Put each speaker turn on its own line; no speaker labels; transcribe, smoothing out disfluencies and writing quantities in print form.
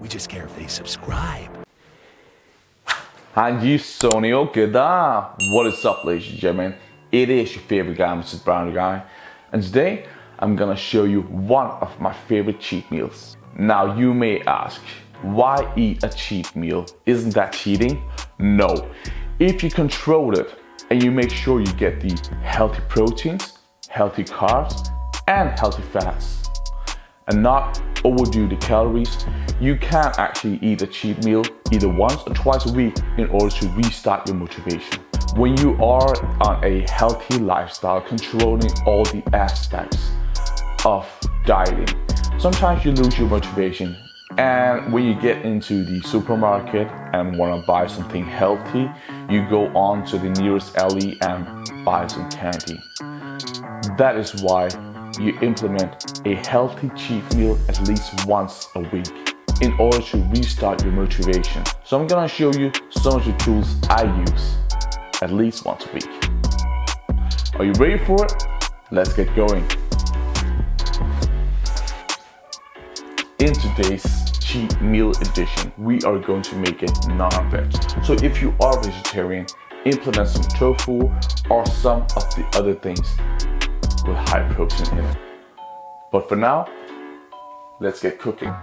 We just care if they subscribe.
And you Sonio Gada. What is up, ladies and gentlemen? It is your favorite guy, Mr.BrownGuy. And today I'm gonna show you one of my favorite cheat meals. Now you may ask, why eat a cheat meal? Isn't that cheating? No. If you control it and you make sure you get the healthy proteins, healthy carbs, and healthy fats, and not overdo the calories, you can actually eat a cheat meal either once or twice a week in order to restart your motivation. When you are on a healthy lifestyle, controlling all the aspects of dieting, sometimes you lose your motivation, and when you get into the supermarket and want to buy something healthy, you go on to the nearest alley and buy some candy. That is why you implement a healthy cheat meal at least once a week in order to restart your motivation. So I'm gonna show you some of the tools I use at least once a week. Are you ready for it? Let's get going. In today's cheat meal edition, we are going to make it non-veg. So if you are vegetarian, implement some tofu or some of the other things with high protein in it. But for now, let's get cooking.